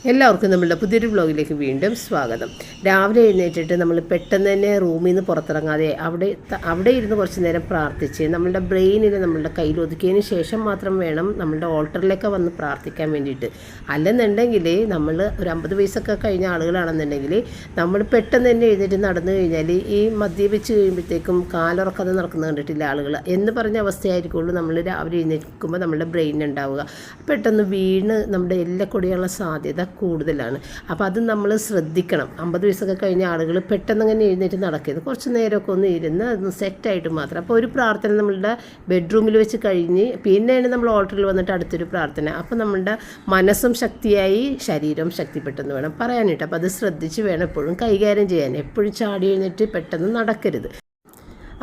എല്ലാവർക്കും നമ്മളുടെ പുതിയൊരു വ്ലോഗിലേക്ക് വീണ്ടും സ്വാഗതം. രാവിലെ എഴുന്നേറ്റിട്ട് നമ്മൾ പെട്ടെന്ന് തന്നെ റൂമിൽ നിന്ന് പുറത്തിറങ്ങാതെ അവിടെ ഇരുന്ന് കുറച്ച് നേരം പ്രാർത്ഥിച്ച് നമ്മളുടെ ബ്രെയിനിൽ നമ്മളുടെ കയ്യിൽ ഒതുക്കിയതിന് ശേഷം മാത്രം വേണം നമ്മളുടെ ഓൾട്ടറിലേക്ക് വന്ന് പ്രാർത്ഥിക്കാൻ വേണ്ടിയിട്ട്. അല്ലെന്നുണ്ടെങ്കിൽ നമ്മൾ ഒരു 50 വയസ്സൊക്കെ കഴിഞ്ഞ ആളുകളാണെന്നുണ്ടെങ്കിൽ നമ്മൾ പെട്ടെന്ന് തന്നെ എഴുന്നേറ്റ് നടന്നു കഴിഞ്ഞാൽ ഈ മദ്യപിച്ച് കഴിയുമ്പോഴത്തേക്കും കാലുറക്കാതെ നടക്കുന്നത് കണ്ടിട്ടില്ല ആളുകൾ എന്ന് പറഞ്ഞ അവസ്ഥയായിരിക്കുള്ളൂ നമ്മൾ രാവിലെ എഴുന്നേൽക്കുമ്പോൾ നമ്മളുടെ ബ്രെയിനുണ്ടാവുക. പെട്ടെന്ന് വീണ് നമ്മുടെ എല്ലക്കൊടിയുള്ള സാധ്യത കൂടുതലാണ്. അപ്പോൾ അത് നമ്മൾ ശ്രദ്ധിക്കണം. 50 വയസ്സൊക്കെ കഴിഞ്ഞ ആളുകൾ പെട്ടെന്ന് അങ്ങനെ എഴുന്നേറ്റ് നടക്കരുത്. കുറച്ച് നേരമൊക്കെ ഒന്ന് ഇരുന്ന് അതൊന്ന് സെറ്റായിട്ട് മാത്രം. അപ്പോൾ ഒരു പ്രാർത്ഥന നമ്മളുടെ ബെഡ്റൂമിൽ വെച്ച് കഴിഞ്ഞ് പിന്നെയാണ് നമ്മൾ ഓൾട്ടറിൽ വന്നിട്ട് അടുത്തൊരു പ്രാർത്ഥന. അപ്പോൾ നമ്മളുടെ മനസ്സും ശക്തിയായി ശരീരവും ശക്തിപ്പെട്ടെന്ന് വേണം പറയാനായിട്ട്. അപ്പോൾ അത് ശ്രദ്ധിച്ച് വേണം എപ്പോഴും കൈകാര്യം ചെയ്യാൻ. എപ്പോഴും ചാടി എഴുന്നേറ്റ് പെട്ടെന്ന് നടക്കരുത്.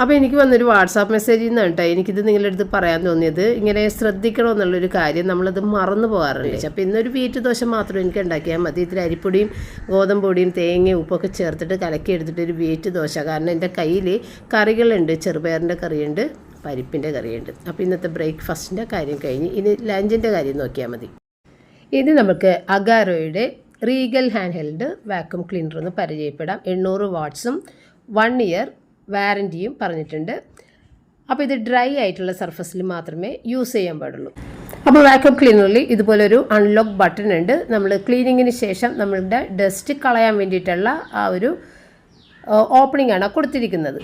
അപ്പോൾ എനിക്ക് വന്നൊരു വാട്സാപ്പ് മെസ്സേജിൽ നിന്നാണ് കേട്ടോ എനിക്കിത് നിങ്ങളുടെ അടുത്ത് പറയാൻ തോന്നിയത്. ഇങ്ങനെ ശ്രദ്ധിക്കണമെന്നുള്ളൊരു കാര്യം നമ്മളത് മറന്നു പോകാറുണ്ട്. അപ്പോൾ ഇന്നൊരു വീറ്റ് ദോശ മാത്രം എനിക്ക് ഉണ്ടാക്കിയാൽ മതി. ഇത്തിരി അരിപ്പൊടിയും ഗോതമ്പൊടിയും തേങ്ങയും ഉപ്പൊക്കെ ചേർത്തിട്ട് കലക്കി എടുത്തിട്ട് ഒരു വീറ്റ് ദോശ. കാരണം എൻ്റെ കയ്യിൽ കറികളുണ്ട്, ചെറുപയറിൻ്റെ കറിയുണ്ട്, പരിപ്പിൻ്റെ കറിയുണ്ട്. അപ്പോൾ ഇന്നത്തെ ബ്രേക്ക്ഫാസ്റ്റിൻ്റെ കാര്യം കഴിഞ്ഞ് ഇനി ലഞ്ചിൻ്റെ കാര്യം നോക്കിയാൽ മതി. ഇത് നമുക്ക് അഗാരോയുടെ Regal hand held vacuum cleaner ഒന്ന് പരിചയപ്പെടാം. 800 വാട്ട്സും 1 ഇയർ വാറൻറ്റിയും പറഞ്ഞിട്ടുണ്ട്. അപ്പോൾ ഇത് ഡ്രൈ ആയിട്ടുള്ള സർഫസിൽ മാത്രമേ യൂസ് ചെയ്യാൻ പാടുള്ളൂ. അപ്പോൾ വാക്യൂം ക്ലീനറിൽ ഇതുപോലൊരു അൺലോക്ക് ബട്ടൺ ഉണ്ട്. നമ്മൾ ക്ലീനിങ്ങിന് ശേഷം നമ്മളുടെ ഡസ്റ്റ് കളയാൻ വേണ്ടിയിട്ടുള്ള ആ ഒരു ഓപ്പണിംഗ് ആണ് കൊടുത്തിരിക്കുന്നത്.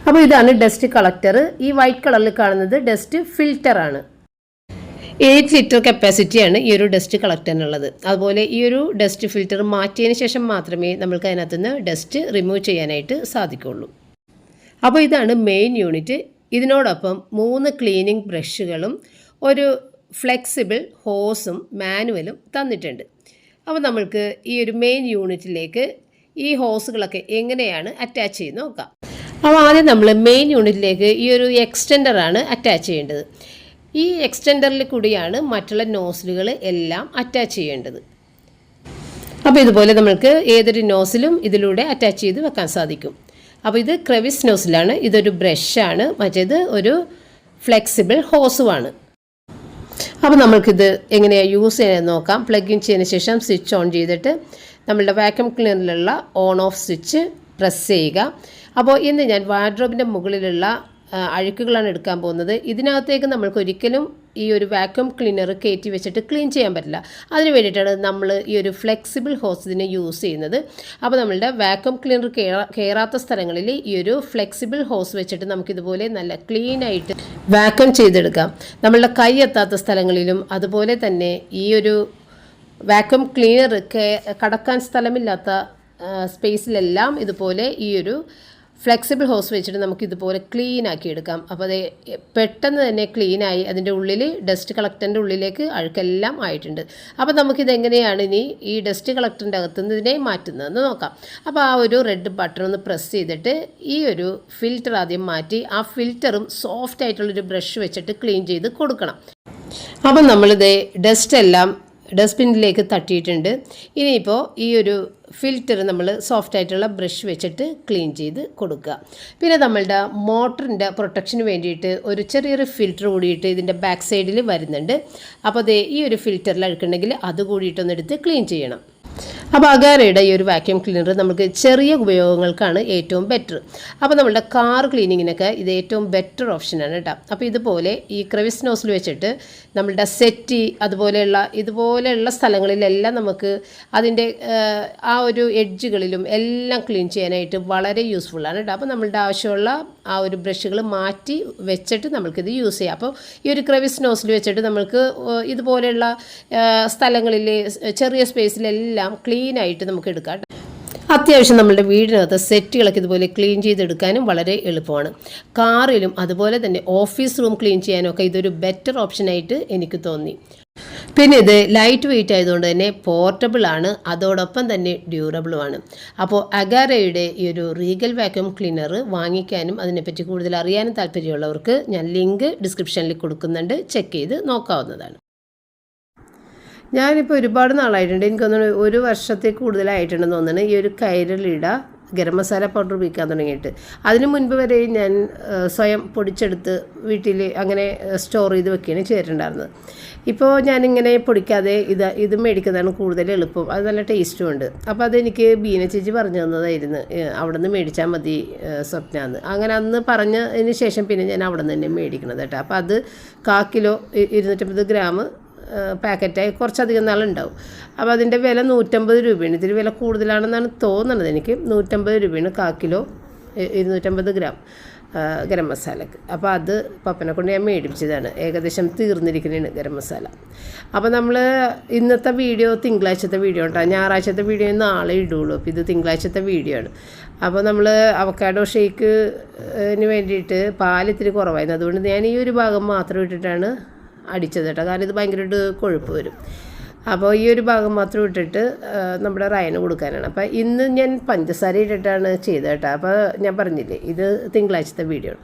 അപ്പോൾ ഇതാണ് ഡസ്റ്റ് കളക്ടർ. ഈ വൈറ്റ് കളറിൽ കാണുന്നത് ഡസ്റ്റ് ഫിൽറ്ററാണ്. 8 ലിറ്റർ കപ്പാസിറ്റിയാണ് ഈ ഒരു ഡസ്റ്റ് കളക്ടറിനുള്ളത്. അതുപോലെ ഈ ഒരു ഡസ്റ്റ് ഫിൽറ്റർ മാറ്റിയതിന് ശേഷം മാത്രമേ നമ്മൾക്ക് അതിനകത്തുനിന്ന് ഡസ്റ്റ് റിമൂവ് ചെയ്യാനായിട്ട് സാധിക്കുള്ളൂ. അപ്പോൾ ഇതാണ് മെയിൻ യൂണിറ്റ്. ഇതിനോടൊപ്പം 3 ക്ലീനിങ് ബ്രഷുകളും ഒരു ഫ്ലെക്സിബിൾ ഹോസും മാനുവലും തന്നിട്ടുണ്ട്. അപ്പോൾ നമ്മൾക്ക് ഈ ഒരു മെയിൻ യൂണിറ്റിലേക്ക് ഈ ഹോസുകളൊക്കെ എങ്ങനെയാണ് അറ്റാച്ച് ചെയ്ത് നോക്കാം. അപ്പോൾ ആദ്യം നമ്മൾ മെയിൻ യൂണിറ്റിലേക്ക് ഈ ഒരു എക്സ്റ്റൻഡറാണ് അറ്റാച്ച് ചെയ്യേണ്ടത്. ഈ എക്സ്റ്റൻഡറിൽ കൂടിയാണ് മറ്റുള്ള നോസിലുകൾ എല്ലാം അറ്റാച്ച് ചെയ്യേണ്ടത്. അപ്പോൾ ഇതുപോലെ നമ്മൾക്ക് ഏതൊരു നോസിലും ഇതിലൂടെ അറ്റാച്ച് ചെയ്ത് വെക്കാൻ സാധിക്കും. അപ്പോൾ ഇത് ക്രെവിസ് നോസിലാണ്. ഇതൊരു ബ്രഷാണ്, മറ്റേത് ഒരു ഫ്ലെക്സിബിൾ ഹോസുമാണ്. അപ്പോൾ നമ്മൾക്കിത് എങ്ങനെയാണ് യൂസ് ചെയ്യാൻ നോക്കാം. പ്ലഗ് ഇൻ ചെയ്തതിന് ശേഷം സ്വിച്ച് ഓൺ ചെയ്തിട്ട് നമ്മളുടെ വാക്യൂം ക്ലീനറിലുള്ള ഓൺ ഓഫ് സ്വിച്ച് പ്രസ് ചെയ്യുക. അപ്പോൾ ഇന്ന് ഞാൻ വാർഡ്രോബിൻ്റെ മുകളിലുള്ള അഴുക്കുകളാണ് എടുക്കാൻ പോകുന്നത്. ഇതിനകത്തേക്ക് നമ്മൾക്ക് ഒരിക്കലും ഈ ഒരു വാക്യൂം ക്ലീനർ കയറ്റി വെച്ചിട്ട് ക്ലീൻ ചെയ്യാൻ പറ്റില്ല. അതിന് വേണ്ടിയിട്ടാണ് നമ്മൾ ഈ ഒരു ഫ്ലെക്സിബിൾ ഹോസ് ഇതിനെ യൂസ് ചെയ്യുന്നത്. അപ്പോൾ നമ്മളുടെ വാക്യൂം ക്ലീനർ കയറാത്ത സ്ഥലങ്ങളിൽ ഈ ഒരു ഫ്ലെക്സിബിൾ ഹോസ് വെച്ചിട്ട് നമുക്കിതുപോലെ നല്ല ക്ലീനായിട്ട് വാക്യൂം ചെയ്തെടുക്കാം. നമ്മളുടെ കൈ എത്താത്ത സ്ഥലങ്ങളിലും അതുപോലെ തന്നെ ഈ ഒരു വാക്യൂം ക്ലീനർ കടക്കാൻ സ്ഥലമില്ലാത്ത സ്പേസിലെല്ലാം ഇതുപോലെ ഈ ഒരു ഫ്ലെക്സിബിൾ ഹോസ് വെച്ചിട്ട് നമുക്ക് ഇതുപോലെ ക്ലീൻ ആക്കി എടുക്കാം. അപ്പോൾ അത് പെട്ടെന്ന് തന്നെ ക്ലീനായി അതിൻ്റെ ഉള്ളിൽ ഡസ്റ്റ് കളക്ടറിൻ്റെ ഉള്ളിലേക്ക് അഴുക്കെല്ലാം ആയിട്ടുണ്ട്. അപ്പോൾ നമുക്കിതെങ്ങനെയാണ് ഇനി ഈ ഡസ്റ്റ് കളക്ടറിൻ്റെ അകത്തുനിന്ന് ഇതിനെ മാറ്റുന്നതെന്ന് നോക്കാം. അപ്പോൾ ആ ഒരു റെഡ് ബട്ടൺ ഒന്ന് പ്രസ് ചെയ്തിട്ട് ഈ ഒരു ഫിൽറ്റർ ആദ്യം മാറ്റി ആ ഫിൽറ്ററും സോഫ്റ്റ് ആയിട്ടുള്ളൊരു ബ്രഷ് വെച്ചിട്ട് ക്ലീൻ ചെയ്ത് കൊടുക്കണം. അപ്പം നമ്മളിത് ഡസ്റ്റെല്ലാം ഡസ്റ്റ്ബിന്നിലേക്ക് തട്ടിയിട്ടുണ്ട്. ഇനിയിപ്പോൾ ഈ ഒരു ഫിൽറ്റർ നമ്മൾ സോഫ്റ്റായിട്ടുള്ള ബ്രഷ് വെച്ചിട്ട് ക്ലീൻ ചെയ്ത് കൊടുക്കുക. പിന്നെ നമ്മളുടെ മോട്ടറിൻ്റെ പ്രൊട്ടക്ഷന് വേണ്ടിയിട്ട് ഒരു ചെറിയൊരു ഫിൽറ്റർ കൂടിയിട്ട് ഇതിൻ്റെ ബാക്ക് സൈഡിൽ വരുന്നുണ്ട്. അപ്പോൾ അത് ഈ ഒരു ഫിൽറ്ററിൽ അഴുക്കുണ്ടെങ്കിൽ അത് കൂടിയിട്ടൊന്നെടുത്ത് ക്ലീൻ ചെയ്യണം. അപ്പോൾ അഗാരയുടെ ഈ ഒരു വാക്യൂം ക്ലീനർ നമുക്ക് ചെറിയ ഉപയോഗങ്ങൾക്കാണ് ഏറ്റവും ബെറ്റർ. അപ്പോൾ നമ്മുടെ കാർ ക്ലീനിങ്ങിനൊക്കെ ഇത് ഏറ്റവും ബെറ്റർ ഓപ്ഷനാണ് കേട്ടോ. അപ്പോൾ ഇതുപോലെ ഈ ക്രെവിസ് നോസിൽ വെച്ചിട്ട് നമ്മളുടെ സെറ്റി ഇതുപോലെയുള്ള സ്ഥലങ്ങളിലെല്ലാം നമുക്ക് അതിൻ്റെ ആ ഒരു എഡ്ജുകളിലും എല്ലാം ക്ലീൻ ചെയ്യാനായിട്ട് വളരെ യൂസ്ഫുള്ളാണ് കേട്ടോ. അപ്പോൾ നമ്മളുടെ ആവശ്യമുള്ള ആ ഒരു ബ്രഷുകൾ മാറ്റി വെച്ചിട്ട് നമ്മൾക്കിത് യൂസ് ചെയ്യാം. അപ്പോൾ ഈ ഒരു ക്രെവിസ് നോസിൽ വെച്ചിട്ട് നമ്മൾക്ക് ഇതുപോലെയുള്ള സ്ഥലങ്ങളിൽ ചെറിയ സ്പേസിലെല്ലാം ക്ലീനായിട്ട് നമുക്ക് എടുക്കാം. അത്യാവശ്യം നമ്മളുടെ വീടിനകത്ത് സെറ്റുകളൊക്കെ ഇതുപോലെ ക്ലീൻ ചെയ്തെടുക്കാനും വളരെ എളുപ്പമാണ്. കാറിലും അതുപോലെ തന്നെ ഓഫീസ് റൂം ക്ലീൻ ചെയ്യാനും ഒക്കെ ഇതൊരു ബെറ്റർ ഓപ്ഷനായിട്ട് എനിക്ക് തോന്നി. പിന്നെ ഇത് ലൈറ്റ് വെയിറ്റ് ആയതുകൊണ്ട് തന്നെ പോർട്ടബിൾ ആണ്, അതോടൊപ്പം തന്നെ ഡ്യൂറബിളുമാണ്. അപ്പോൾ അഗാരയുടെ ഈ ഒരു റീഗൽ വാക്യൂം ക്ലീനർ വാങ്ങിക്കാനും അതിനെപ്പറ്റി കൂടുതൽ അറിയാനും താല്പര്യമുള്ളവർക്ക് ഞാൻ ലിങ്ക് ഡിസ്ക്രിപ്ഷനിൽ കൊടുക്കുന്നുണ്ട്, ചെക്ക് ചെയ്ത് നോക്കാവുന്നതാണ്. ഞാനിപ്പോൾ ഒരുപാട് നാളായിട്ടുണ്ട്, എനിക്കൊന്ന് 1 വർഷത്തിൽ കൂടുതലായിട്ടുണ്ടെന്ന് തോന്നുന്നു ഈ ഒരു കൈരളിട ഗരം മസാല പൗഡർ ഉപയോഗിക്കാൻ തുടങ്ങിയിട്ട്. അതിന് മുൻപ് വരെ ഞാൻ സ്വയം പൊടിച്ചെടുത്ത് വീട്ടിൽ അങ്ങനെ സ്റ്റോർ ചെയ്ത് വെക്കുകയാണ് ചെയ്തിട്ടുണ്ടായിരുന്നത്. ഇപ്പോൾ ഞാനിങ്ങനെ പൊടിക്കാതെ ഇത് മേടിക്കുന്നതാണ് കൂടുതൽ എളുപ്പം, അത് നല്ല ടേസ്റ്റും ഉണ്ട്. അപ്പോൾ അതെനിക്ക് ബീന ചേച്ചി പറഞ്ഞു തന്നതായിരുന്നു, അവിടെ നിന്ന് മേടിച്ചാൽ മതി സ്വപ്നാന്ന്. അങ്ങനെ അന്ന് പറഞ്ഞതിന് ശേഷം പിന്നെ ഞാൻ അവിടെ നിന്ന് തന്നെ മേടിക്കണത് കേട്ടോ. അപ്പോൾ അത് 1/4 കിലോ 250 ഗ്രാം പാക്കറ്റായി കുറച്ചധികം നാളുണ്ടാവും. അപ്പോൾ അതിൻ്റെ വില 150 രൂപയാണ്. ഇതിൽ വില കൂടുതലാണെന്നാണ് തോന്നുന്നത് എനിക്ക്. 150 രൂപയാണ് 1/4 കിലോ 250 ഗ്രാം ഗരം മസാലക്ക്. അപ്പോൾ അത് പപ്പനെ കൊണ്ട് ഞാൻ മേടിച്ചതാണ്. ഏകദേശം തീർന്നിരിക്കുന്നതാണ് ഗരം മസാല. അപ്പോൾ നമ്മൾ ഇന്നത്തെ വീഡിയോ തിങ്കളാഴ്ചത്തെ വീഡിയോ ഉണ്ടാകും. ഞായറാഴ്ചത്തെ വീഡിയോ നാളെ ഇടുള്ളൂ. അപ്പോൾ ഇത് തിങ്കളാഴ്ചത്തെ വീഡിയോ ആണ്. അപ്പോൾ നമ്മൾ അവക്കാഡോ ഷേക്കിന് വേണ്ടിയിട്ട് പാൽ ഇത്തിരി കുറവായിരുന്നു. അതുകൊണ്ട് ഞാൻ ഈ ഒരു ഭാഗം മാത്രം ഇട്ടിട്ടാണ് അടിച്ചത് കേട്ടോ. കാരണം ഇത് ഭയങ്കരമായിട്ട് കൊഴുപ്പ് വരും. അപ്പോൾ ഈ ഒരു ഭാഗം മാത്രം ഇട്ടിട്ട് നമ്മുടെ റയന് കൊടുക്കാനാണ്. അപ്പോൾ ഇന്ന് ഞാൻ പഞ്ചസാര ഇട്ടിട്ടാണ് ചെയ്തത് കേട്ടോ. അപ്പോൾ ഞാൻ പറഞ്ഞില്ലേ ഇത് തിങ്കളാഴ്ചത്തെ വീഡിയോ ആണ്.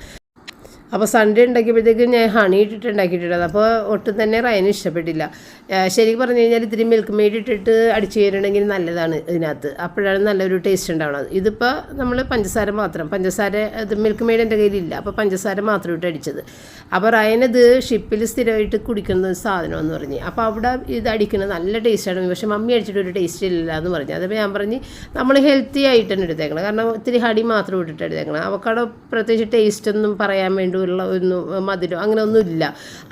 അപ്പോൾ സൺഡേ ഉണ്ടാക്കിയപ്പോഴത്തേക്കും ഞാൻ ഹണി ഇട്ടിട്ട് ഉണ്ടാക്കിയിട്ടുണ്ട്. അപ്പോൾ ഒട്ടും തന്നെ റയന് ഇഷ്ടപ്പെട്ടില്ല. ശരിക്കും പറഞ്ഞു കഴിഞ്ഞാൽ ഇത്തിരി മിൽക്ക് മെയ്ഡ് ഇട്ടിട്ട് അടിച്ചു കയറണമെങ്കിൽ നല്ലതാണ് ഇതിനകത്ത്. അപ്പോഴാണ് നല്ലൊരു ടേസ്റ്റ് ഉണ്ടാവുന്നത്. ഇതിപ്പോൾ നമ്മൾ പഞ്ചസാര ഇത് മിൽക്ക് മെയ്ഡ് എൻ്റെ കയ്യിലില്ല. അപ്പോൾ പഞ്ചസാര മാത്രം ഇട്ട് അടിച്ചത്. അപ്പോൾ റയനത് ഷിപ്പിൽ സ്ഥിരമായിട്ട് കുടിക്കുന്ന സാധനമെന്ന് പറഞ്ഞ്. അപ്പോൾ അവിടെ ഇത് അടിക്കുന്നത് നല്ല ടേസ്റ്റാണ്. പക്ഷേ മമ്മി അടിച്ചിട്ട് ഒരു ടേസ്റ്റ് ഇല്ല എന്ന് പറഞ്ഞു. അതപ്പോൾ ഞാൻ പറഞ്ഞ് നമ്മൾ ഹെൽത്തി ആയിട്ടാണ് എടുത്തേക്കണം. കാരണം ഇത്തിരി ഹണി മാത്രം ഇട്ടിട്ട് എടുത്തേക്കണം. അവക്കവിടെ പ്രത്യേകിച്ച് ടേസ്റ്റൊന്നും പറയാൻ വേണ്ടി ഒന്നും മധുരം അങ്ങനെ ഒന്നും ഇല്ല.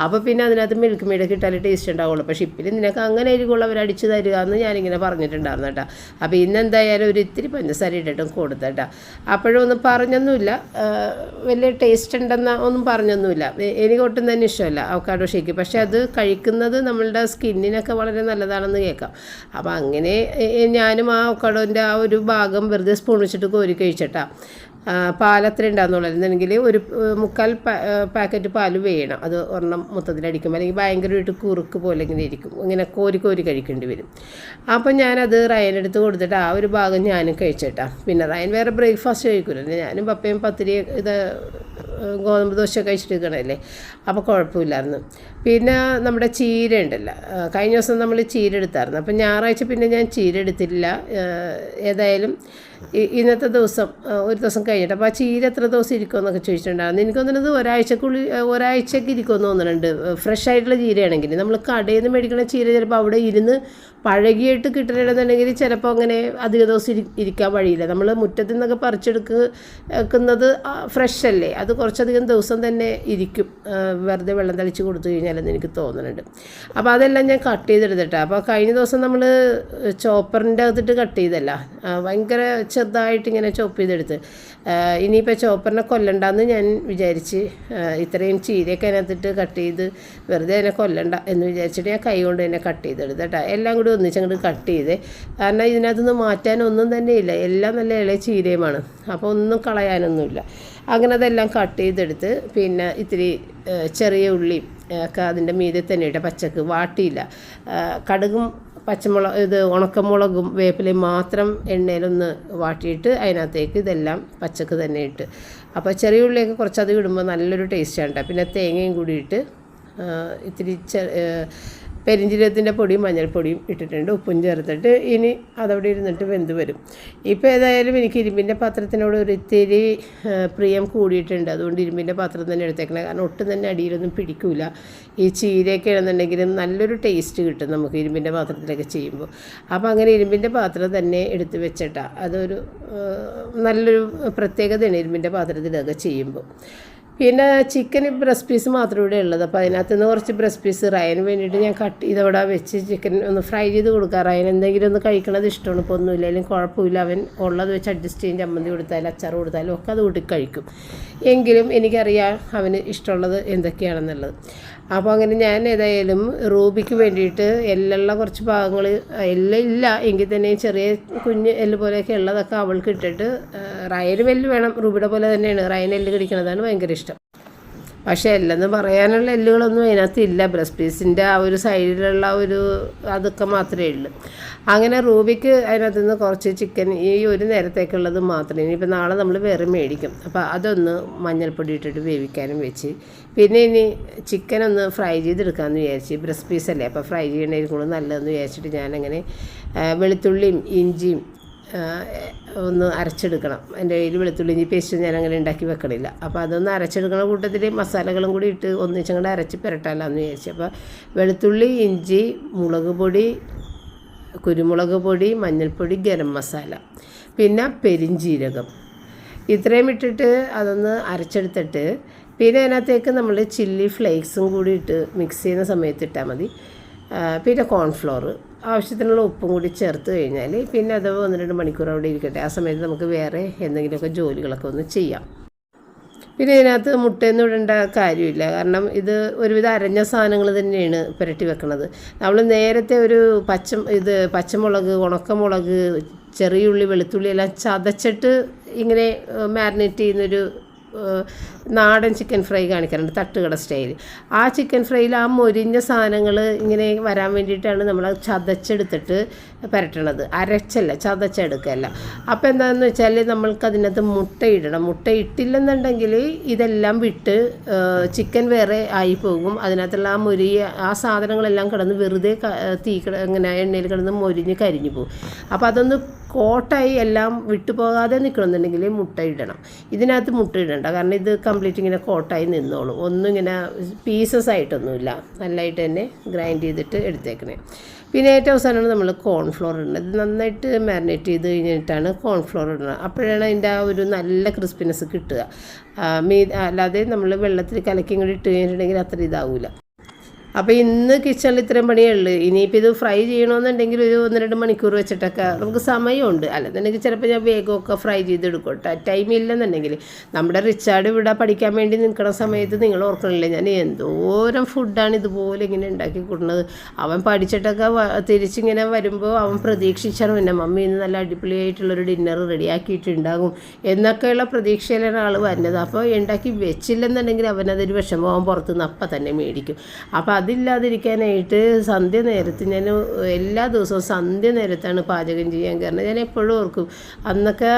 അപ്പോൾ പിന്നെ അതിനകത്ത് മിൽക്ക് മെയ്ഡൊക്കെ ഇട്ടാൽ ടേസ്റ്റ് ഉണ്ടാവുള്ളൂ. പക്ഷേ ഷിപ്പിൽ നിനക്ക് അങ്ങനെ ആയിരിക്കുള്ളൂ അവർ അടിച്ചു തരിക എന്ന് ഞാനിങ്ങനെ പറഞ്ഞിട്ടുണ്ടായിരുന്നു കേട്ടോ. അപ്പോൾ ഇന്നെന്തായാലും ഒരു ഇത്തിരി പഞ്ചസാര ഇട്ടിട്ടും കൊടുത്തേട്ടാ. അപ്പോഴൊന്നും പറഞ്ഞൊന്നുമില്ല, വലിയ ടേസ്റ്റ് ഉണ്ടെന്ന ഒന്നും പറഞ്ഞൊന്നുമില്ല. എനിക്ക് ഒട്ടും തന്നെ ഇഷ്ടമല്ല അവക്കാഡോ ഷേക്ക്. പക്ഷേ അത് കഴിക്കുന്നത് നമ്മളുടെ സ്കിന്നിനൊക്കെ വളരെ നല്ലതാണെന്ന് കേൾക്കാം. അപ്പോൾ അങ്ങനെ ഞാനും ആ അവക്കാഡോൻ്റെ ആ ഒരു ഭാഗം വെറുതെ സ്പൂൺ വെച്ചിട്ട് കോരി കഴിച്ചിട്ടാ. പാലത്ര ഉണ്ടാകുന്നുള്ളൂ. ഒരു 3/4 പാക്കറ്റ് പാൽ വേണം. അത് ഒരെണ്ണം മൊത്തത്തിലടിക്കുമ്പോൾ അല്ലെങ്കിൽ ഭയങ്കരമായിട്ട് കുറുക്ക് പോലെ ഇങ്ങനെ ഇരിക്കും. ഇങ്ങനെ കോരി കഴിക്കേണ്ടി വരും. അപ്പം ഞാനത് റയനെടുത്ത് കൊടുത്തിട്ട് ആ ഒരു ഭാഗം ഞാനും കഴിച്ചിട്ടാ. പിന്നെ റയൻ വേറെ ബ്രേക്ക്ഫാസ്റ്റ് കഴിക്കില്ലല്ലോ. ഞാനും പപ്പയും പത്തിരി ഗോതമ്പ് ദോശ കഴിച്ചിട്ടിരിക്കണല്ലേ. അപ്പോൾ കുഴപ്പമില്ലായിരുന്നു. പിന്നെ നമ്മുടെ ചീര ഉണ്ടല്ലോ, കഴിഞ്ഞ ദിവസം നമ്മൾ ചീര എടുത്തായിരുന്നു. അപ്പം ഞായറാഴ്ച പിന്നെ ഞാൻ ചീര എടുത്തില്ല. ഏതായാലും ഇന്നത്തെ ദിവസം ഒരു ദിവസം കഴിഞ്ഞിട്ട്. അപ്പോൾ ആ ചീര എത്ര ദിവസം ഇരിക്കുമെന്നൊക്കെ ചോദിച്ചിട്ടുണ്ടായിരുന്നു. എനിക്ക് തോന്നുന്നത് ഒരാഴ്ചക്ക് ഇരിക്കുമെന്ന് തോന്നുന്നുണ്ട്. ഫ്രഷ് ആയിട്ടുള്ള ചീരയാണെങ്കിൽ. നമ്മൾ കടയിൽ നിന്ന് മേടിക്കുന്ന ചീര ചിലപ്പോൾ അവിടെ ഇരുന്ന് പഴകിയിട്ട് കിട്ടണമെന്നുണ്ടെങ്കിൽ ചിലപ്പോൾ അങ്ങനെ അധിക ദിവസം ഇരിക്കാൻ വഴിയില്ല. നമ്മൾ മുറ്റത്തു നിന്നൊക്കെ പറിച്ചെടുക്കുന്നത് ഫ്രഷ് അല്ലേ, അത് കുറച്ചധികം ദിവസം തന്നെ ഇരിക്കും വെറുതെ വെള്ളം തളിച്ച് കൊടുത്തു കഴിഞ്ഞാലെന്ന് എനിക്ക് തോന്നുന്നുണ്ട്. അപ്പോൾ അതെല്ലാം ഞാൻ കട്ട് ചെയ്തെടുത്തിട്ടാണ്. അപ്പോൾ കഴിഞ്ഞ ദിവസം നമ്മൾ ചോപ്പറിൻ്റെ അകത്തിട്ട് കട്ട് ചെയ്തല്ല, ഭയങ്കര ചെറുതായിട്ട് ഇങ്ങനെ ചോപ്പ് ചെയ്തെടുത്ത്. ഇനിയിപ്പോൾ ചോപ്പറിനെ കൊല്ലണ്ടെന്ന് ഞാൻ വിചാരിച്ച് ഇത്രയും ചീരയൊക്കെ അതിനകത്തിട്ട് കട്ട് ചെയ്ത് വെറുതെ അതിനെ കൊല്ലണ്ട എന്ന് വിചാരിച്ചിട്ട് ഞാൻ കൈ കൊണ്ട് തന്നെ കട്ട് ചെയ്തെടുത്ത് കേട്ടോ. എല്ലാം കൂടി ഒന്നിച്ചങ്ങോട്ട് കട്ട് ചെയ്ത്. കാരണം ഇതിനകത്തുനിന്ന് മാറ്റാനൊന്നും തന്നെ ഇല്ല, എല്ലാം നല്ല ഇളയ ചീരയുമാണ്. അപ്പോൾ ഒന്നും കളയാനൊന്നുമില്ല. അങ്ങനെ അതെല്ലാം കട്ട് ചെയ്തെടുത്ത് പിന്നെ ഇത്തിരി ചെറിയ ഉള്ളിയും ഒക്കെ അതിൻ്റെ മീതെ തന്നെ ഇട്ട പച്ചക്ക് വാട്ടിയില്ല. കടുകും ഉണക്കമുളകും വേപ്പിലയും മാത്രം എണ്ണയിലൊന്ന് വാട്ടിയിട്ട് അതിനകത്തേക്ക് ഇതെല്ലാം പച്ചക്ക് തന്നെ ഇട്ട്. അപ്പോൾ ചെറിയ ഉള്ളിയൊക്കെ കുറച്ചധികം ഇടുമ്പോൾ നല്ലൊരു ടേസ്റ്റാണ് കേട്ടോ. പിന്നെ തേങ്ങയും കൂടി ഇട്ട് ഇത്തിരി പെരിഞ്ജീരകത്തിൻ്റെ പൊടിയും മഞ്ഞൾപ്പൊടിയും ഇട്ടിട്ടുണ്ട്, ഉപ്പും ചേർത്തിട്ട് ഇനി അതവിടെ ഇരുന്നിട്ട് വെന്ത് വരും. ഇപ്പോൾ ഏതായാലും എനിക്ക് ഇരുമ്പിൻ്റെ പാത്രത്തിനോട് ഒരു ഇത്തിരി പ്രിയം കൂടിയിട്ടുണ്ട്. അതുകൊണ്ട് ഇരുമ്പിൻ്റെ പാത്രം തന്നെ എടുത്തേക്കണം. കാരണം ഒട്ടും തന്നെ അടിയിലൊന്നും പിടിക്കില്ല. ഈ ചീരയൊക്കെ ആണെന്നുണ്ടെങ്കിലും നല്ലൊരു ടേസ്റ്റ് കിട്ടും നമുക്ക് ഇരുമ്പിൻ്റെ പാത്രത്തിലൊക്കെ ചെയ്യുമ്പോൾ. അപ്പോൾ അങ്ങനെ ഇരുമ്പിൻ്റെ പാത്രം തന്നെ എടുത്ത് വെച്ചിട്ടാണ്. അതൊരു നല്ലൊരു പ്രത്യേകതയാണ് ഇരുമ്പിൻ്റെ പാത്രത്തിലൊക്കെ ചെയ്യുമ്പോൾ. പിന്നെ ചിക്കൻ ബ്രസ്റ്റ് പീസ് മാത്രം ഇവിടെ ഉള്ളത്. അപ്പോൾ അതിനകത്ത് നിന്ന് കുറച്ച് ബ്രസ്റ്റ് പീസ് റയന് വേണ്ടിയിട്ട് ഞാൻ കട്ട് ചെയ്തവിടെ വെച്ച് ചിക്കൻ ഒന്ന് ഫ്രൈ ചെയ്ത് കൊടുക്കാം. റയൻ എന്തെങ്കിലും ഒന്ന് കഴിക്കണത് ഇഷ്ടമാണ്. ഇപ്പോൾ ഒന്നുമില്ല, അല്ലെങ്കിൽ കുഴപ്പമില്ല. അവൻ ഉള്ളത് വെച്ച് അഡ്ജസ്റ്റ് ചെയ്യും. ചമ്മന്തി കൊടുത്താലും അച്ചാർ കൊടുത്താലും ഒക്കെ അത് കൂട്ടി കഴിക്കും. എങ്കിലും എനിക്കറിയാം അവന് ഇഷ്ടമുള്ളത് എന്തൊക്കെയാണെന്നുള്ളത്. അപ്പോൾ അങ്ങനെ ഞാൻ ഏതായാലും റൂബിക്ക് വേണ്ടിയിട്ട് എല്ലുള്ള കുറച്ച് ഭാഗങ്ങൾ, എല്ലാം ഇല്ല എങ്കിൽ തന്നെ ചെറിയ കുഞ്ഞ് എല്ല് പോലെയൊക്കെ ഉള്ളതൊക്കെ അവൾക്ക് ഇട്ടിട്ട്, റയന് എല്ല് വേണം, റൂബിയുടെ പോലെ തന്നെയാണ്. റയൻ എല്ല് കടിക്കണതാണ് ഭയങ്കര ഇഷ്ടം. പക്ഷേ എല്ലെന്ന് പറയാനുള്ള എല്ലുകളൊന്നും അതിനകത്ത് ഇല്ല. ബ്രസ്റ്റ് പീസിൻ്റെ ആ ഒരു സൈഡിലുള്ള ഒരു അതൊക്കെ മാത്രമേ ഉള്ളൂ. അങ്ങനെ റൂബിക്ക് അതിനകത്ത് നിന്ന് കുറച്ച് ചിക്കൻ ഈ ഒരു നേരത്തേക്കുള്ളത് മാത്രമേ. ഇനിയിപ്പോൾ നാളെ നമ്മൾ വേറെ മേടിക്കും. അപ്പോൾ അതൊന്ന് മഞ്ഞൾപ്പൊടി ഇട്ടിട്ട് വേവിക്കാനും വെച്ച്. പിന്നെ ഇനി ചിക്കനൊന്ന് ഫ്രൈ ചെയ്തെടുക്കാമെന്ന് വിചാരിച്ച്. ബ്രസ്റ്റ് പീസല്ലേ, അപ്പോൾ ഫ്രൈ ചെയ്യണമായിരിക്കും നല്ലതെന്ന് വിചാരിച്ചിട്ട് ഞാനങ്ങനെ വെളുത്തുള്ളിയും ഇഞ്ചിയും ഒന്ന് അരച്ചെടുക്കണം. എൻ്റെ കയ്യിൽ വെളുത്തുള്ളി ഇഞ്ചി പേസ്റ്റ് ഞാൻ അങ്ങനെ ഉണ്ടാക്കി വെക്കണില്ല. അപ്പോൾ അതൊന്ന് അരച്ചെടുക്കുന്ന കൂട്ടത്തിൽ മസാലകളും കൂടി ഇട്ട് ഒന്നിച്ചങ്ങോട്ട് അരച്ച് പുരട്ടാലാന്ന് വിചാരിച്ചു. അപ്പോൾ വെളുത്തുള്ളി, ഇഞ്ചി, മുളക് പൊടി, കുരുമുളക് പൊടി, മഞ്ഞൾപ്പൊടി, ഗരം മസാല, പിന്നെ പെരിഞ്ജീരകം, ഇത്രയും ഇട്ടിട്ട് അതൊന്ന് അരച്ചെടുത്തിട്ട് പിന്നെ അതിനകത്തേക്ക് നമ്മൾ ചില്ലി ഫ്ലേക്സും കൂടി ഇട്ട് മിക്സ് ചെയ്യുന്ന സമയത്ത് ഇട്ടാൽ മതി. പിന്നെ കോൺഫ്ലോർ, ആവശ്യത്തിനുള്ള ഉപ്പും കൂടി ചേർത്ത് കഴിഞ്ഞാൽ പിന്നെ അത് 1-2 മണിക്കൂർ അവിടെ ഇരിക്കട്ടെ. ആ സമയത്ത് നമുക്ക് വേറെ എന്തെങ്കിലുമൊക്കെ ജോലികളൊക്കെ ഒന്ന് ചെയ്യാം. പിന്നെ ഇതിനകത്ത് മുട്ടയൊന്നും ഇടേണ്ട കാര്യമില്ല. കാരണം ഇത് ഒരുവിധം അരഞ്ഞ സാധനങ്ങൾ തന്നെയാണ് പുരട്ടി വെക്കുന്നത്. നമ്മൾ നേരത്തെ ഒരു പച്ചമുളക്, ഉണക്കമുളക്, ചെറിയുള്ളി, വെളുത്തുള്ളി എല്ലാം ചതച്ചിട്ട് ഇങ്ങനെ മാരിനേറ്റ് ചെയ്യുന്നൊരു നാടൻ ചിക്കൻ ഫ്രൈ കാണിക്കാറുണ്ട്, തട്ടുകട സ്റ്റൈൽ. ആ ചിക്കൻ ഫ്രൈയിൽ ആ മൊരിഞ്ഞ സാധനങ്ങൾ ഇങ്ങനെ വരാൻ വേണ്ടിയിട്ടാണ് നമ്മൾ ചതച്ചെടുത്തിട്ട് പുരട്ടണത്, അരച്ചല്ല, ചതച്ചെടുക്കല്ല. അപ്പോൾ എന്താണെന്ന് വെച്ചാൽ നമ്മൾക്ക് അതിനകത്ത് മുട്ട ഇടണം. മുട്ട ഇട്ടില്ലെന്നുണ്ടെങ്കിൽ ഇതെല്ലാം വിട്ട് ചിക്കൻ വേറെ ആയി പോകും. അതിനകത്തുള്ള ആ സാധനങ്ങളെല്ലാം കിടന്ന് വെറുതെ ഇങ്ങനെ എണ്ണയിൽ കിടന്ന് മൊരിഞ്ഞ് കരിഞ്ഞു പോകും. അപ്പോൾ അതൊന്ന് കോട്ടായി എല്ലാം വിട്ടുപോകാതെ നിൽക്കണമെന്നുണ്ടെങ്കിൽ മുട്ട ഇടണം. ഇതിനകത്ത് മുട്ട ഇടണ്ട, കാരണം ഇത് കംപ്ലീറ്റ് ഇങ്ങനെ കോട്ടായി നിന്നോളും. ഒന്നും ഇങ്ങനെ പീസസ് ആയിട്ടൊന്നുമില്ല, നല്ലതായിട്ട് തന്നെ ഗ്രൈൻഡ് ചെയ്തിട്ട് എടുത്തേക്കണേ. പിന്നെ ഏറ്റവും അവസാനമാണ് നമ്മൾ കോൺഫ്ലോർ ഇടുന്നത്. ഇത് നന്നായിട്ട് മാരിനേറ്റ് ചെയ്ത് കഴിഞ്ഞിട്ടാണ് കോൺഫ്ലോർ ഇടുന്നത്. അപ്പോഴാണ് അതിൻ്റെ ആ ഒരു നല്ല ക്രിസ്പിനെസ് കിട്ടുക. അല്ലാതെ നമ്മൾ വെള്ളത്തിൽ കലക്കി കൂടി ഇട്ട് കഴിഞ്ഞിട്ടുണ്ടെങ്കിൽ അത്ര ഇതാവില്ല. അപ്പോൾ ഇന്ന് കിച്ചണിൽ ഇത്രയും പണിയേ ഉള്ളൂ. ഇനിയിപ്പോൾ ഇത് ഫ്രൈ ചെയ്യണമെന്നുണ്ടെങ്കിൽ ഒരു 1-2 മണിക്കൂർ വെച്ചിട്ടൊക്കെ നമുക്ക് സമയമുണ്ട്. അല്ലെന്നുണ്ടെങ്കിൽ ചിലപ്പോൾ ഞാൻ വേഗമൊക്കെ ഫ്രൈ ചെയ്തെടുക്കും. ടൈം ഇല്ലെന്നുണ്ടെങ്കിൽ നമ്മുടെ റിച്ചാർഡ് ഇവിടെ പഠിക്കാൻ വേണ്ടി നിൽക്കുന്ന സമയത്ത് നിങ്ങൾ ഓർക്കണില്ലേ, ഞാൻ എന്തോരം ഫുഡാണ് ഇതുപോലെ ഇങ്ങനെ ഉണ്ടാക്കി കൊടുക്കുന്നത്. അവൻ പഠിച്ചിട്ടൊക്കെ തിരിച്ചിങ്ങനെ വരുമ്പോൾ അവൻ പ്രതീക്ഷിച്ചാണ് പിന്നെ മമ്മി ഇന്ന് നല്ല അടിപൊളിയായിട്ടുള്ളൊരു ഡിന്നർ റെഡിയാക്കിയിട്ടുണ്ടാകും എന്നൊക്കെയുള്ള പ്രതീക്ഷയിലാണ് ആൾ വരുന്നത്. അപ്പോൾ ഉണ്ടാക്കി വെച്ചില്ലെന്നുണ്ടെങ്കിൽ അവനതൊരു വിഷമം, അവൻ പുറത്തുനിന്ന് അപ്പം തന്നെ മേടിക്കും. അപ്പോൾ അതില്ലാതിരിക്കാനായിട്ട് സന്ധ്യ നേരത്ത് ഞാൻ എല്ലാ ദിവസവും സന്ധ്യ നേരത്താണ് പാചകം ചെയ്യാൻ. കാരണം ഞാൻ എപ്പോഴും ഓർക്കും അന്നൊക്കെ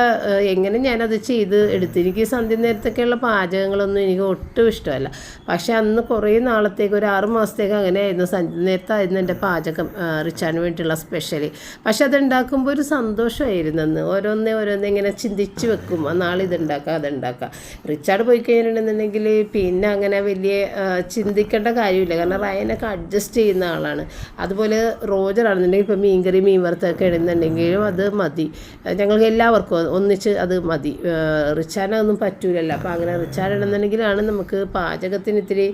എങ്ങനെ ഞാനത് ചെയ്ത് എടുത്തു. എനിക്ക് സന്ധ്യ നേരത്തൊക്കെയുള്ള പാചകങ്ങളൊന്നും എനിക്ക് ഒട്ടും ഇഷ്ടമല്ല. പക്ഷേ അന്ന് കുറേ നാളത്തേക്ക്, ഒരു 6 മാസത്തേക്ക് അങ്ങനെ ആയിരുന്നു. സന്ധ്യ നേരത്തായിരുന്നു എൻ്റെ പാചകം, റിച്ചാന് വേണ്ടിയിട്ടുള്ള സ്പെഷ്യലി. പക്ഷെ അതുണ്ടാക്കുമ്പോൾ ഒരു സന്തോഷമായിരുന്നു. അന്ന് ഓരോന്നേ ഇങ്ങനെ ചിന്തിച്ച് വെക്കും, നാളെ ഇതുണ്ടാക്കാം അതുണ്ടാക്കാം. റിച്ചാർഡ് പോയി കഴിഞ്ഞിട്ടുണ്ടെന്നുണ്ടെങ്കിൽ പിന്നെ അങ്ങനെ വലിയ ചിന്തിക്കേണ്ട കാര്യമില്ല. കാരണം റയനൊക്കെ അഡ്ജസ്റ്റ് ചെയ്യുന്ന ആളാണ്. അതുപോലെ റോജർ ആണെന്നുണ്ടെങ്കിൽ ഇപ്പോൾ മീൻകറി, മീൻ വറുത്തൊക്കെ ഇടുന്നുണ്ടെങ്കിലും അത് മതി, ഞങ്ങൾക്ക് എല്ലാവർക്കും ഒന്നിച്ച് അത് മതി. റിച്ചാനൊന്നും പറ്റൂലല്ലോ. അപ്പോൾ അങ്ങനെ റിച്ചാൻ ഇടുന്നുണ്ടെങ്കിലാണ് നമുക്ക് പാചകത്തിന് ഇത്തിരി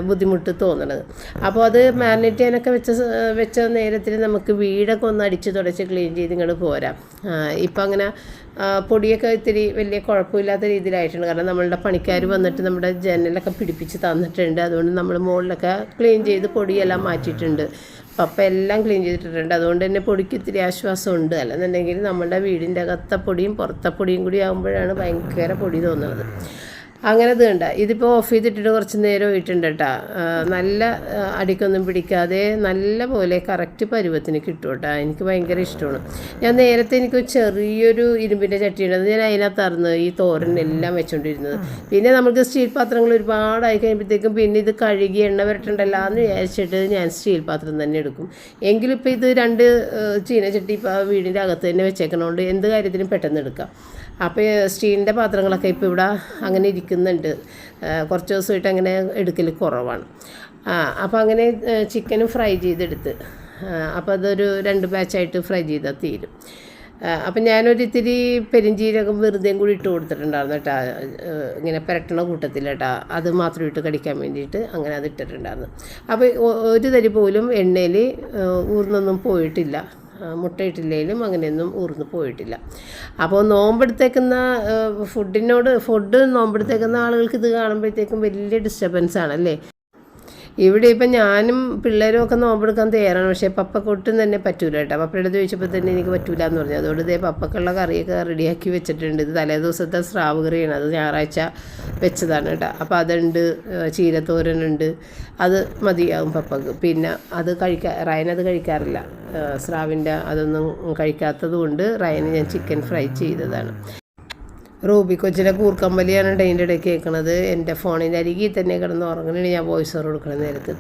ബുദ്ധിമുട്ട് തോന്നണത്. അപ്പോൾ അത് മാരിനേറ്റ് ചെയ്യാനൊക്കെ വെച്ച നേരത്തിൽ നമുക്ക് വീടൊക്കെ ഒന്ന് അടിച്ച് തുടച്ച് ക്ലീൻ ചെയ്ത് ഇങ്ങോട്ട് പോരാം. ഇപ്പം അങ്ങനെ പൊടിയൊക്കെ ഇത്തിരി വലിയ കുഴപ്പമില്ലാത്ത രീതിയിലായിട്ടുണ്ട്. കാരണം നമ്മളുടെ പണിക്കാർ വന്നിട്ട് നമ്മുടെ ജനലൊക്കെ പിടിപ്പിച്ച് തന്നിട്ടുണ്ട്. അതുകൊണ്ട് നമ്മൾ മുകളിലൊക്കെ ക്ലീൻ ചെയ്ത് പൊടിയെല്ലാം മാറ്റിയിട്ടുണ്ട്. പപ്പ എല്ലാം ക്ലീൻ ചെയ്തിട്ടുണ്ട്. അതുകൊണ്ട് തന്നെ പൊടിക്ക് ഇത്തിരി ആശ്വാസമുണ്ട്. അല്ലെന്നുണ്ടെങ്കിൽ നമ്മുടെ വീടിൻ്റെ അകത്തെ പൊടിയും പുറത്തെ പൊടിയും കൂടി ആകുമ്പോഴാണ് ഭയങ്കര പൊടി തോന്നുന്നത്. അങ്ങനെ ഇത് കണ്ട, ഇതിപ്പോൾ ഓഫ് ചെയ്തിട്ടിട്ട് കുറച്ച് നേരം ഇട്ടുണ്ട് കേട്ടോ. നല്ല അടിക്കൊന്നും പിടിക്കാതെ നല്ല പോലെ കറക്റ്റ് പരുവത്തിന് കിട്ടും കേട്ടോ. എനിക്ക് ഭയങ്കര ഇഷ്ടമാണ്. ഞാൻ നേരത്തെ എനിക്ക് ചെറിയൊരു ഇരുമ്പിൻ്റെ ചട്ടിയുണ്ട്, അത് ഞാൻ അതിനകത്തായിരുന്നു ഈ തോരനെല്ലാം വെച്ചുകൊണ്ടിരുന്നത്. പിന്നെ നമുക്ക് സ്റ്റീൽ പാത്രങ്ങൾ ഒരുപാടായി കഴിയുമ്പോഴത്തേക്കും പിന്നെ ഇത് കഴുകി എണ്ണ വരട്ടുണ്ടല്ലോ എന്ന് വിചാരിച്ചിട്ട് ഞാൻ സ്റ്റീൽ പാത്രം തന്നെ എടുക്കും. എങ്കിലും ഇപ്പോൾ ഇത് 2 ചീനച്ചട്ടി ഇപ്പോൾ വീടിൻ്റെ അകത്ത് തന്നെ വെച്ചേക്കണോണ്ട് എന്ത് കാര്യത്തിനും പെട്ടെന്ന് എടുക്കാം. അപ്പോൾ സ്റ്റീലിൻ്റെ പാത്രങ്ങളൊക്കെ ഇപ്പോൾ ഇവിടെ അങ്ങനെ ഇരിക്കുന്നുണ്ട്. കുറച്ച് ദിവസമായിട്ട് അങ്ങനെ എടുക്കൽ കുറവാണ്. അപ്പോൾ അങ്ങനെ ചിക്കനും ഫ്രൈ ചെയ്തെടുത്ത്, അപ്പോൾ അതൊരു 2 ബാച്ചായിട്ട് ഫ്രൈ ചെയ്താൽ തീരും. അപ്പം ഞാനൊരിത്തിരി പെരിഞ്ജീരകം വെറുതെയും കൂടി ഇട്ട് കൊടുത്തിട്ടുണ്ടായിരുന്നു കേട്ടോ, ഇങ്ങനെ പുരട്ടണ കൂട്ടത്തിൽ കേട്ടോ. അത് മാത്രം ഇട്ട് കടിക്കാൻ വേണ്ടിയിട്ട് അങ്ങനെ അത് ഇട്ടിട്ടുണ്ടായിരുന്നു. അപ്പോൾ ഒരു തരി പോലും എണ്ണയിൽ ഊർന്നൊന്നും പോയിട്ടില്ല. മുട്ടയിട്ടില്ലെങ്കിലും അങ്ങനെയൊന്നും ഊർന്ന് പോയിട്ടില്ല. അപ്പോൾ നോമ്പെടുത്തേക്കുന്ന ഫുഡ് നോമ്പെടുത്തേക്കുന്ന ആളുകൾക്ക് ഇത് കാണുമ്പോഴത്തേക്കും വലിയ ഡിസ്റ്റർബൻസാണല്ലേ. ഇവിടെ ഇപ്പം ഞാനും പിള്ളേരും ഒക്കെ നോമ്പെടുക്കാൻ തയ്യാറാണ്. പക്ഷേ പപ്പക്കൊട്ടും തന്നെ പറ്റൂല കേട്ടോ. പപ്പയുടെ ചോദിച്ചപ്പോൾ തന്നെ എനിക്ക് പറ്റൂല എന്ന് പറഞ്ഞു. അതുകൊണ്ട് ഇതേ പപ്പക്കുള്ള കറിയൊക്കെ റെഡിയാക്കി വെച്ചിട്ടുണ്ട്. ഇത് തലേ ദിവസത്തെ സ്രാവ് കറിയാണ്, അത് ഞായറാഴ്ച വെച്ചതാണ് കേട്ടോ. അപ്പോൾ അതുണ്ട്, ചീരത്തോരനുണ്ട്, അത് മതിയാകും പപ്പക്ക്. പിന്നെ അത് റയനത് കഴിക്കാറില്ല, സ്രാവിൻ്റെ അതൊന്നും കഴിക്കാത്തത് കൊണ്ട് റയന് ഞാൻ ചിക്കൻ ഫ്രൈ ചെയ്തതാണ്. റൂബി കൊച്ചിൻ്റെ കൂർക്കമ്പലിയാണ് അതിൻ്റെ ഇടയ്ക്ക് കേൾക്കണത്. എൻ്റെ ഫോണിൻ്റെ അരികിൽ തന്നെ കിടന്ന് ഉറങ്ങണേ ഞാൻ വോയിസ് ഓവർ കൊടുക്കണ നേരത്ത്.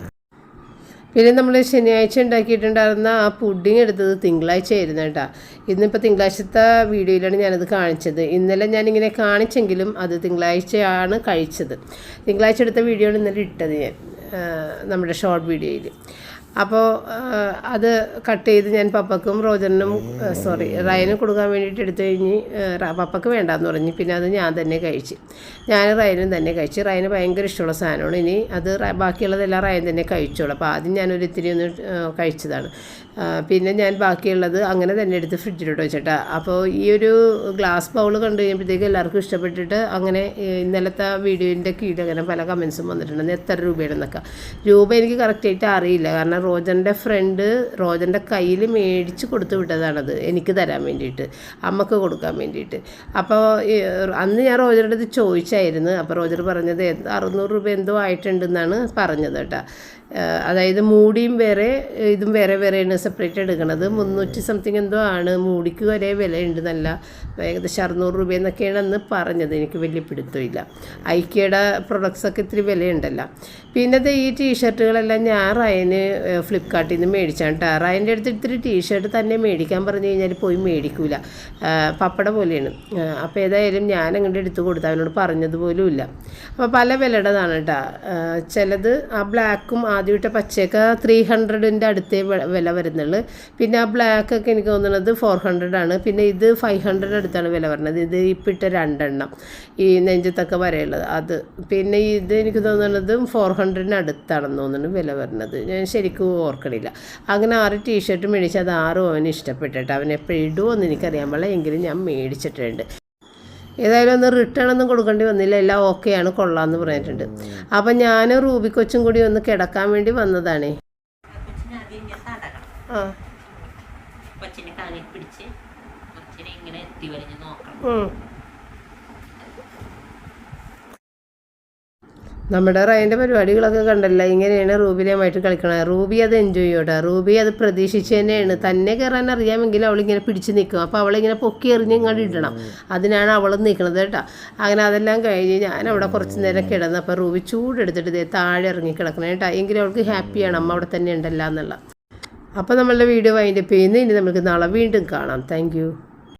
പിന്നെ നമ്മൾ ശനിയാഴ്ച ഉണ്ടാക്കിയിട്ടുണ്ടായിരുന്ന ആ പുഡിങ് എടുത്തത് തിങ്കളാഴ്ച ആയിരുന്നു കേട്ടോ. ഇന്നിപ്പോൾ തിങ്കളാഴ്ചത്തെ വീഡിയോയിലാണ് ഞാനത് കാണിച്ചത്. ഇന്നലെ ഞാനിങ്ങനെ കാണിച്ചെങ്കിലും അത് തിങ്കളാഴ്ചയാണ് കഴിച്ചത്. തിങ്കളാഴ്ച എടുത്ത വീഡിയോ ആണ് ഇന്നലെ ഇട്ടത് ഞാൻ നമ്മുടെ ഷോർട്ട് വീഡിയോയിൽ. അപ്പോൾ അത് കട്ട് ചെയ്ത് ഞാൻ പപ്പക്കും റോജനും റയനും കൊടുക്കാൻ വേണ്ടിയിട്ട് എടുത്തു കഴിഞ്ഞ് പപ്പക്ക് വേണ്ടാന്ന് പറഞ്ഞു. പിന്നെ അത് ഞാൻ തന്നെ കഴിച്ച്, ഞാൻ റയനും തന്നെ കഴിച്ച്. റയന് ഭയങ്കര ഇഷ്ടമുള്ള സാധനമാണ്. ഇനി അത് ബാക്കിയുള്ളതെല്ലാം റയൻ തന്നെ കഴിച്ചോളൂ. അപ്പോൾ ആദ്യം ഞാനൊരു ഇത്തിരി ഒന്ന് കഴിച്ചതാണ്. പിന്നെ ഞാൻ ബാക്കിയുള്ളത് അങ്ങനെ തന്നെ എടുത്ത് ഫ്രിഡ്ജിലോട്ട് വെച്ചിട്ടാ. അപ്പോൾ ഈ ഒരു ഗ്ലാസ് ബൗൾ കണ്ടു കഴിഞ്ഞപ്പോഴത്തേക്ക് എല്ലാവർക്കും ഇഷ്ടപ്പെട്ടിട്ട് അങ്ങനെ ഇന്നലത്തെ വീഡിയോൻ്റെ കീഴിൽ അങ്ങനെ പല കമൻസും വന്നിട്ടുണ്ട്. എത്ര രൂപയാണെന്നൊക്കെ. രൂപ എനിക്ക് കറക്റ്റായിട്ട് അറിയില്ല, കാരണം റോജൻ്റെ ഫ്രണ്ട് റോജൻ്റെ കയ്യിൽ മേടിച്ച് കൊടുത്തു വിട്ടതാണത് എനിക്ക് തരാൻ വേണ്ടിയിട്ട്, അമ്മക്ക് കൊടുക്കാൻ വേണ്ടിയിട്ട്. അപ്പോൾ അന്ന് ഞാൻ റോജറുടെ അടുത്ത് ചോദിച്ചായിരുന്നു. അപ്പോൾ റോജർ പറഞ്ഞത് 600 രൂപ എന്തോ ആയിട്ടുണ്ടെന്നാണ് പറഞ്ഞത് കേട്ടോ. അതായത് മൂടിയും വേറെ ഇതും വേറെ വേറെയാണ് സെപ്പറേറ്റ് എടുക്കണത്. 300 സംതിങ് എന്തോ ആണ്. മൂടിക്ക് വരെ വിലയുണ്ട്, നല്ല ഏകദേശം 600 രൂപ എന്നൊക്കെയാണ് അന്ന് പറഞ്ഞത്. എനിക്ക് വലിയ പിടുത്തമില്ല. ഐക്യയുടെ പ്രൊഡക്ട്സൊക്കെ ഇത്തിരി വിലയുണ്ടല്ലോ. പിന്നെ ഈ ടീഷർട്ടുകളെല്ലാം ഞാൻ റയന് ഫ്ലിപ്കാർട്ടിൽ നിന്ന് മേടിച്ചാണ് കേട്ടോ. റയൻ്റെ അടുത്ത് ഇത്തിരി ടീഷർട്ട് തന്നെ മേടിക്കാൻ പറഞ്ഞു കഴിഞ്ഞാൽ പോയി മേടിക്കൂല, പപ്പട പോലെയാണ്. അപ്പോൾ ഏതായാലും ഞാൻ അങ്ങോട്ട് എടുത്തു കൊടുത്തു, അവനോട് പറഞ്ഞതുപോലും ഇല്ല. അപ്പോൾ പല വിലയുടേതാണ് കേട്ടോ. ചിലത് ആ ബ്ലാക്കും ആദ്യമായിട്ട് പച്ചയൊക്കെ 300ൻ്റെ അടുത്തേ വില വരുന്നുള്ളൂ. പിന്നെ ആ ബ്ലാക്കൊക്കെ എനിക്ക് തോന്നുന്നത് 400 ആണ്. പിന്നെ ഇത് 500 അടുത്താണ് വില വരുന്നത്. ഇത് ഇപ്പിട്ട 2 എണ്ണം ഈ നെഞ്ചത്തൊക്കെ വരെയുള്ളത് അത്. പിന്നെ ഇത് എനിക്ക് തോന്നുന്നത് 400ന് അടുത്താണെന്ന് തോന്നുന്നു വില വരുന്നത്. ഞാൻ ശരിക്കും ഓർക്കണില്ല. അങ്ങനെ 6 ടീഷർട്ട് മേടിച്ച് അത് 6 അവന് ഇഷ്ടപ്പെട്ടിട്ട്. അവൻ എപ്പോഴും ഇടുമോയെന്ന് എനിക്കറിയാൻ പാടില്ല, എങ്കിലും ഞാൻ മേടിച്ചിട്ടുണ്ട്. ഏതായാലും ഒന്ന് റിട്ടേൺ ഒന്നും കൊടുക്കേണ്ടി വന്നില്ല, എല്ലാം ഓക്കെയാണ്, കൊള്ളാമെന്ന് പറഞ്ഞിട്ടുണ്ട്. അപ്പം ഞാൻ റൂബിക്കൊച്ചും കൂടി ഒന്ന് കിടക്കാൻ വേണ്ടി വന്നതാണേ. നമ്മുടെ റയൻ്റെ പരിപാടികളൊക്കെ കണ്ടല്ല, ഇങ്ങനെയാണ് റൂബിയുമായിട്ട് കളിക്കണത്. റൂബി അത് എൻജോയ് ചെയ്യോട്ടെ. റൂബി അത് പ്രതീക്ഷിച്ച് തന്നെയാണ്. തന്നെ കയറാൻ അറിയാമെങ്കിൽ അവളിങ്ങനെ പിടിച്ച് നിൽക്കും. അപ്പോൾ അവളിങ്ങനെ പൊക്കി എറിഞ്ഞ് ഇങ്ങോട്ട് ഇടണം. അതിനാണ് അവൾ നിൽക്കണത് കേട്ടോ. അങ്ങനെ അതെല്ലാം കഴിഞ്ഞ് ഞാൻ അവിടെ കുറച്ച് നേരം കിടന്ന്. അപ്പോൾ റൂബി ചൂടെടുത്തിട്ട് താഴെ ഇറങ്ങി കിടക്കണം കേട്ടോ. എങ്കിലും അവൾക്ക് ഹാപ്പിയാണ് അമ്മ അവിടെ തന്നെ ഉണ്ടല്ല എന്നുള്ള. അപ്പോൾ നമ്മളുടെ വീഡിയോ വൈൻഡപ്പ് ചെയ്യുന്നു. ഇനി നമുക്ക് നാളെ വീണ്ടും കാണാം. താങ്ക്